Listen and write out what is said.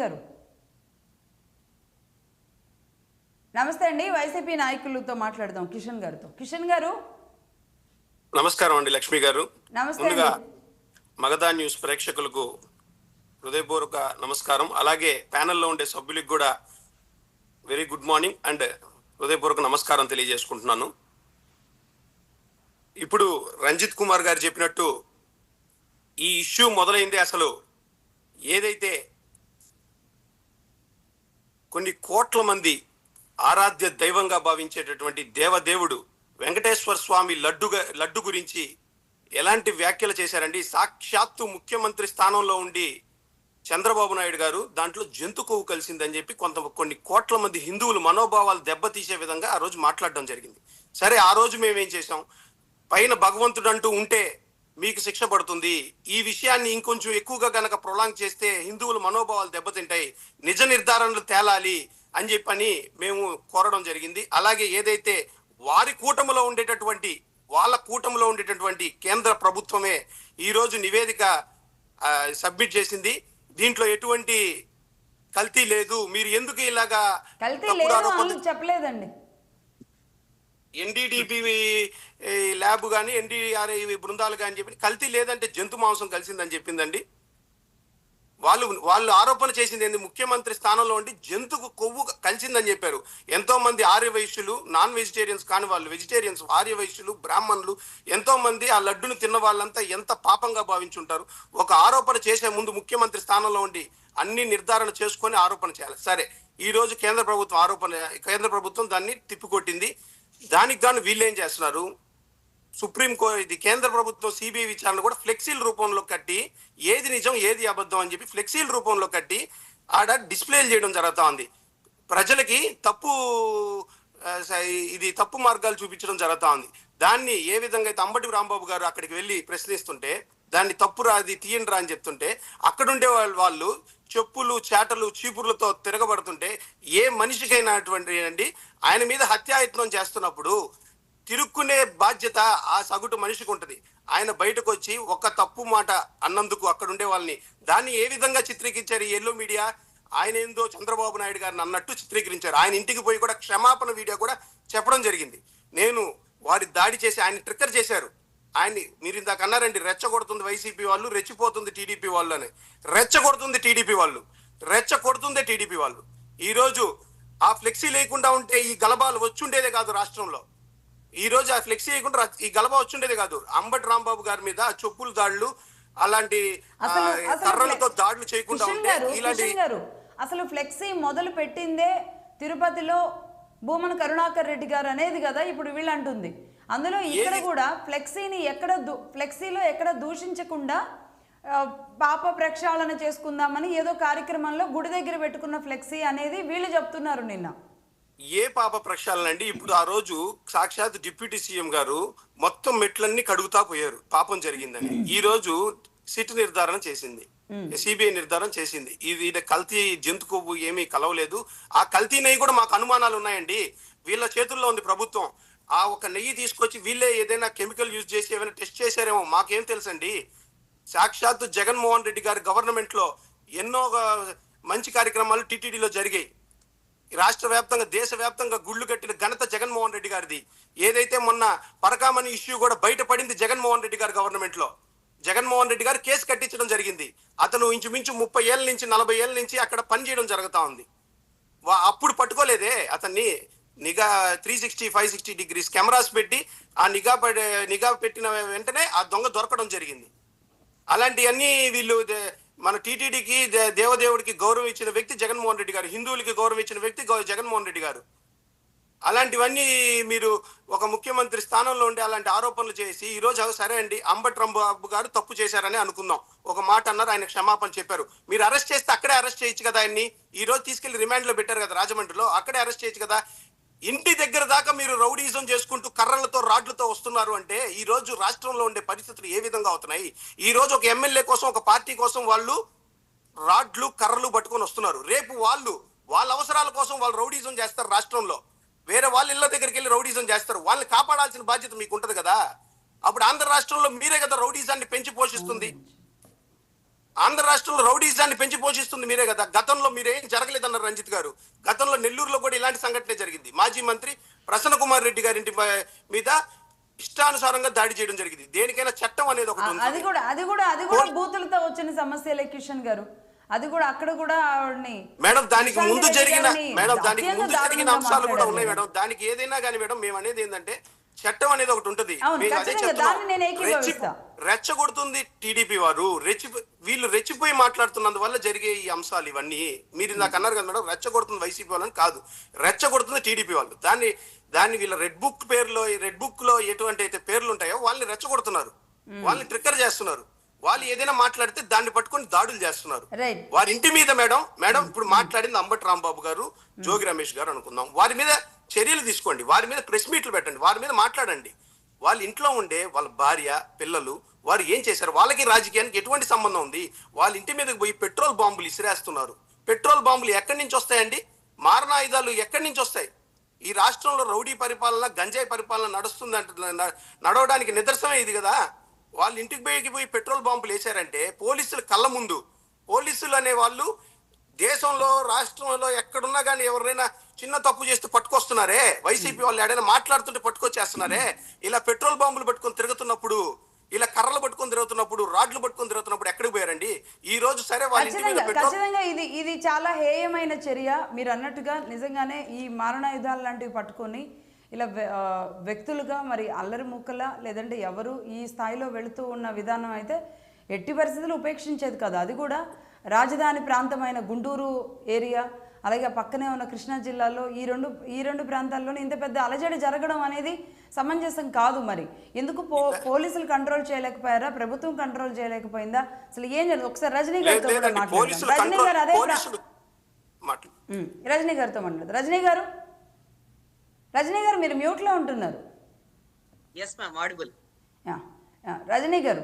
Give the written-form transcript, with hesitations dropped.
గారు. నమస్తే అండి. వైసీపీ నాయకులతో మాట్లాడదాం కిషన్ గారితో. కిషన్ గారు నమస్కారం అండి. లక్ష్మి గారు, నమస్తే ముందుగా అండి. మగధా న్యూస్ ప్రేక్షకులకు హృదయపూర్వక నమస్కారం. అలాగే ప్యానెల్లో ఉండే సభ్యులకు కూడా వెరీ గుడ్ మార్నింగ్ అండ్ హృదయపూర్వక నమస్కారం తెలియజేసుకుంటున్నాను. ఇప్పుడు రంజిత్ కుమార్ గారు చెప్పినట్టు ఈ ఇష్యూ మొదలైంది అసలు ఏదైతే కొన్ని కోట్ల మంది ఆరాధ్య దైవంగా భావించేటటువంటి దేవదేవుడు వెంకటేశ్వర స్వామి లడ్డు గురించి ఎలాంటి వ్యాఖ్యలు చేశారండి. సాక్షాత్తు ముఖ్యమంత్రి స్థానంలో ఉండి చంద్రబాబు నాయుడు గారు దాంట్లో జంతు కొవ్వు కలిసిందని చెప్పి కొన్ని కోట్ల మంది హిందువులు మనోభావాలు దెబ్బతీసే విధంగా ఆ రోజు మాట్లాడడం జరిగింది. సరే, ఆ రోజు మేమేం చేసాం, పైన భగవంతుడు అంటూ ఉంటే మీకు శిక్ష పడుతుంది, ఈ విషయాన్ని ఇంకొంచెం ఎక్కువగా గనక ప్రొలాంగ్ చేస్తే హిందువుల మనోభావాలు దెబ్బతింటాయి, నిజ నిర్ధారణలు తేలాలి అని చెప్పని మేము కోరడం జరిగింది. అలాగే ఏదైతే వాళ్ళ కూటమిలో ఉండేటటువంటి కేంద్ర ప్రభుత్వమే ఈరోజు నివేదిక సబ్మిట్ చేసింది. దీంట్లో ఎటువంటి కల్తీ లేదు, మీరు ఎందుకు ఇలాగా చెప్పలేదండి. ఎన్డీడీపీ ల్యాబ్ కానీ ఎన్డీఆర్ఐ బృందాలు కానీ చెప్పి కల్తీ లేదంటే జంతు మాంసం కలిసిందని చెప్పిందండి. వాళ్ళు ఆరోపణ చేసింది ఏంది, ముఖ్యమంత్రి స్థానంలో ఉండి జంతుకు కొవ్వు కలిసిందని చెప్పారు. ఎంతో మంది ఆర్య వైశ్యులు, నాన్ వెజిటేరియన్స్ కాని వాళ్ళు వెజిటేరియన్స్, ఆర్య వైశ్యులు, బ్రాహ్మణులు ఎంతో మంది ఆ లడ్డును తిన్న వాళ్ళంతా ఎంత పాపంగా భావించుంటారు. ఒక ఆరోపణ చేసే ముందు ముఖ్యమంత్రి స్థానంలో ఉండి అన్ని నిర్ధారణ చేసుకొని ఆరోపణ చేయాలి. సరే, ఈ రోజు కేంద్ర ప్రభుత్వం దాన్ని తిప్పికొట్టింది. దానికి గాను వీళ్ళు ఏం చేస్తున్నారు, సుప్రీంకోర్టు ఇది కేంద్ర ప్రభుత్వం సిబిఐ విచారణ కూడా ఫ్లెక్సీల రూపంలో కట్టి ఏది నిజం ఏది అబద్ధం అని చెప్పి ఫ్లెక్సీల రూపంలో కట్టి ఆడ డిస్ప్లేలు చేయడం జరుగుతూ ఉంది. ప్రజలకి తప్పు మార్గాలు చూపించడం జరుగుతూ ఉంది. దాన్ని ఏ విధంగా అయితే అంబటి రాంబాబు గారు అక్కడికి వెళ్ళి ప్రశ్నిస్తుంటే దాన్ని తప్పురాది తీయండి రా అని చెప్తుంటే అక్కడుండే వాళ్ళు చెప్పులు చేటలు చీపుర్లతో తిరగబడుతుంటే ఏ మనిషికైనటువంటి అండి ఆయన మీద హత్యాయత్నం చేస్తున్నప్పుడు తిరుక్కునే బాధ్యత ఆ సగటు మనిషికి ఉంటుంది. ఆయన బయటకు వచ్చి ఒక తప్పు మాట అన్నందుకు అక్కడ ఉండే వాళ్ళని దాన్ని ఏ విధంగా చిత్రీకరించారు ఈ ఎల్లో మీడియా, ఆయన ఏందో చంద్రబాబు నాయుడు గారిని అన్నట్టు చిత్రీకరించారు. ఆయన ఇంటికి పోయి కూడా క్షమాపణ వీడియో కూడా చెప్పడం జరిగింది. నేను వారి దాడి చేసి ఆయన ట్రిక్కర్ చేశారు. ఆయన్ని మీరు ఇందాక అన్నారండి, రెచ్చగొడుతుంది వైసీపీ వాళ్ళు, రెచ్చిపోతుంది టీడీపీ వాళ్ళు అని. రెచ్చగొడుతుంది టీడీపీ వాళ్ళు, రెచ్చగొడుతుందే టీడీపీ వాళ్ళు. ఈరోజు ఆ ఫ్లెక్సీ లేకుండా ఉంటే ఈ గలబాలు వచ్చుండేదే కాదు రాష్ట్రంలో. ఈ రోజు ఆ ఫ్లెక్సీ వేయకుండా ఈ గలబా వచ్చుండేది కాదు. అంబటి రాంబాబు గారి మీద చెప్పులు దాడులు అలాంటి కర్రలతో దాడులు చేయకుండా ఉంటే ఇలాంటి అసలు ఫ్లెక్సీ మొదలు పెట్టిందే తిరుపతిలో భూమన కరుణాకర్ రెడ్డి గారు అనేది కదా ఇప్పుడు వీళ్ళు అంటుంది. అందులో ఇక్కడ కూడా ఫ్లెక్సీలో ఎక్కడ దూషించకుండా పాప ప్రక్షాళన చేసుకుందామని ఏదో కార్యక్రమంలో గుడి దగ్గర పెట్టుకున్న ఫ్లెక్సీ అనేది వీళ్ళు చెప్తున్నారు నిన్న. ఏ పాప ప్రక్షాళన అండి? ఇప్పుడు ఆ రోజు సాక్షాత్ డిప్యూటీ సీఎం గారు మొత్తం మెట్లన్నీ కడుగుతా పోయారు, పాపం జరిగిందని. ఈ రోజు సిట్ నిర్ధారణ చేసింది, సిబిఐ నిర్ధారణ చేసింది. ఇది కల్తీ జంతు కొవ్వు ఏమీ కలవలేదు. ఆ కల్తీ నెయ్యి కూడా మాకు అనుమానాలు ఉన్నాయండి. వీళ్ళ చేతుల్లో ఉంది ప్రభుత్వం. ఆ ఒక నెయ్యి తీసుకొచ్చి వీళ్ళే ఏదైనా కెమికల్ యూజ్ చేసి ఏమైనా టెస్ట్ చేశారేమో మాకేం తెలుసండి. సాక్షాత్ జగన్మోహన్ రెడ్డి గారి గవర్నమెంట్ లో ఎన్నో మంచి కార్యక్రమాలు టీటీడీలో జరిగాయి. రాష్ట్ర వ్యాప్తంగా దేశవ్యాప్తంగా గుళ్ళు కట్టిన ఘనత జగన్మోహన్ రెడ్డి గారిది. ఏదైతే మొన్న పరకామణి ఇష్యూ కూడా బయటపడింది జగన్మోహన్ రెడ్డి గారి గవర్నమెంట్ లో. జగన్మోహన్ రెడ్డి గారు కేసు కట్టించడం జరిగింది. అతను ఇంచుమించు 30 ఏళ్ళ నుంచి 40 ఏళ్ళ నుంచి అక్కడ పనిచేయడం జరుగుతా ఉంది. అప్పుడు పట్టుకోలేదే అతన్ని. నిఘా 360 560 డిగ్రీస్ కెమెరాస్ పెట్టి ఆ నిఘా పెట్టిన వెంటనే ఆ దొంగ దొరకడం జరిగింది. అలాంటివన్నీ వీళ్ళు మన టీటీడీకి దేవదేవుడికి గౌరవం ఇచ్చిన వ్యక్తి జగన్మోహన్ రెడ్డి గారు, హిందువులకి గౌరవం ఇచ్చిన వ్యక్తి జగన్మోహన్ రెడ్డి గారు. అలాంటివన్నీ మీరు ఒక ముఖ్యమంత్రి స్థానంలో ఉండి అలాంటి ఆరోపణలు చేసి ఈ రోజు సరే అండి అంబటి రాంబాబు గారు తప్పు చేశారని అనుకుందాం, ఒక మాట అన్నారు, ఆయన క్షమాపణ చెప్పారు. మీరు అరెస్ట్ చేస్తే అక్కడే అరెస్ట్ చేయొచ్చు కదా ఆయన్ని. ఈ రోజు తీసుకెళ్లి రిమాండ్ లో పెట్టారు కదా రాజమండ్రిలో, అక్కడే అరెస్ట్ చేయొచ్చు కదా. ఇంటి దగ్గర దాకా మీరు రౌడీజం చేసుకుంటూ కర్రలతో రాడ్లతో వస్తున్నారు అంటే ఈ రోజు రాష్ట్రంలో ఉండే పరిస్థితులు ఏ విధంగా అవుతున్నాయి. ఈ రోజు ఒక ఎమ్మెల్యే కోసం ఒక పార్టీ కోసం వాళ్ళు రాడ్లు కర్రలు పట్టుకొని వస్తున్నారు. రేపు వాళ్ళ అవసరాల కోసం వాళ్ళు రౌడీజం చేస్తారు రాష్ట్రంలో. వేరే వాళ్ళ ఇళ్ళ దగ్గరికి వెళ్ళి రౌడీజం చేస్తారు. వాళ్ళని కాపాడాల్సిన బాధ్యత మీకు ఉంటది కదా. అప్పుడు ఆంధ్ర రాష్ట్రంలో మీరే కదా రౌడీజాన్ని పెంచి పోషిస్తుంది. ఆంధ్ర రాష్ట్రంలో రౌడీజాన్ని పెంచి పోషిస్తుంది మీరే కదా. గతంలో మీరేం జరగలేదన్నారు రంజిత్ గారు. గతంలో నెల్లూరులో కూడా ఇలాంటి సంఘటనే జరిగింది. మాజీ మంత్రి ప్రసన్న కుమార్ రెడ్డి గారి ఇంటి మీద ఇష్టానుసారంగా దాడి చేయడం జరిగింది. దేనికైనా చట్టం అనేది ఒకటి ఉంది. అది కూడా బూతులతో వచ్చిన సమస్యలే కిషన్ గారు. అది కూడా అక్కడ కూడా ఆవిడని మేడం దానికి ముందు జరిగిన అంశాలు కూడా ఉన్నాయి మేడం. దానికి ఏదైనా కానీ మేడం మేము అనేది ఏంటంటే చట్టం అనేది ఒకటి ఉంటది. రెచ్చగొడుతుంది టీడీపీ వారు. వీళ్ళు రెచ్చిపోయి మాట్లాడుతున్నందువల్ల జరిగే ఈ అంశాలు ఇవన్నీ. మీరు నాకు అన్నారు కదా మేడం, రెచ్చగొడుతుంది వైసీపీ వాళ్ళని కాదు, రెచ్చగొడుతుంది టీడీపీ వాళ్ళు. దాన్ని వీళ్ళ రెడ్ బుక్ లో ఎటువంటి అయితే పేర్లు ఉంటాయో వాళ్ళని రెచ్చగొడుతున్నారు, వాళ్ళని ట్రిక్కర్ చేస్తున్నారు. వాళ్ళు ఏదైనా మాట్లాడితే దాన్ని పట్టుకొని దాడులు చేస్తున్నారు. వారి ఇంటి మీద మేడం ఇప్పుడు మాట్లాడింది అంబటి రాంబాబు గారు, జోగి రమేష్ గారు అనుకుందాం. వారి మీద చర్యలు తీసుకోండి, వారి మీద ప్రెస్ మీట్లు పెట్టండి, వారి మీద మాట్లాడండి. వాళ్ళ ఇంట్లో ఉండే వాళ్ళ భార్య పిల్లలు వారు ఏం చేశారు, వాళ్ళకి రాజకీయానికి ఎటువంటి సంబంధం ఉంది? వాళ్ళ ఇంటి మీదకి పోయి పెట్రోల్ బాంబులు ఇసిరేస్తున్నారు. పెట్రోల్ బాంబులు ఎక్కడి నుంచి వస్తాయండి? మారణాయుధాలు ఎక్కడి నుంచి వస్తాయి? ఈ రాష్ట్రంలో రౌడీ పరిపాలన, గంజాయి పరిపాలన నడవడానికి నిదర్శనమే ఇది కదా. వాళ్ళ ఇంటికి పోయి పెట్రోల్ బాంబులు వేశారంటే పోలీసుల కళ్ళ ముందు. పోలీసులు అనే వాళ్ళు దేశంలో రాష్ట్రంలో ఎక్కడున్నా కానీ ఎవరైనా చిన్న తప్పు చేస్తే పట్టుకొస్తున్నారే. వైసీపీ వాళ్ళు ఏడైనా మాట్లాడుతుంటే పట్టుకొచ్చేస్తున్నారే. ఇలా పెట్రోల్ బాంబులు పట్టుకొని తిరుగుతున్నప్పుడు, ఇలా కర్రలు పట్టుకొని తిరుగుతున్నప్పుడు, రాడ్లు పట్టుకొని తిరుగుతున్నప్పుడు ఎక్కడికి పోయారండి? ఈ రోజు సరే వాళ్ళ ఇంటి మీద ఖచ్చితంగా ఇది చాలా హేయమైన చర్య. మీరు అన్నట్టుగా నిజంగానే ఈ మారణాయుధాలు లాంటివి పట్టుకొని ఇలా వ్యక్తులుగా మరి అల్లరి ముక్కలా లేదంటే ఎవరు ఈ స్థాయిలో వెళుతూ ఉన్న విధానం అయితే ఎట్టి పరిస్థితులు ఉపేక్షించేది కాదు. అది కూడా రాజధాని ప్రాంతమైన గుంటూరు ఏరియా, అలాగే పక్కనే ఉన్న కృష్ణా జిల్లాలో ఈ రెండు ప్రాంతాల్లోనే ఇంత పెద్ద అలజడి జరగడం అనేది సమంజసం కాదు. మరి ఎందుకు పోలీసులు కంట్రోల్ చేయలేకపోయారా? ప్రభుత్వం కంట్రోల్ చేయలేకపోయిందా? అసలు ఏం జరిగింది? ఒకసారి రజనీ గారితో కూడా మాట్లాడదాం. రజనీ గారు రజనీ గారితో మాట్లాడదు. రజనీ గారు మీరు మ్యూట్లో ఉంటున్నారు. రజనీ గారు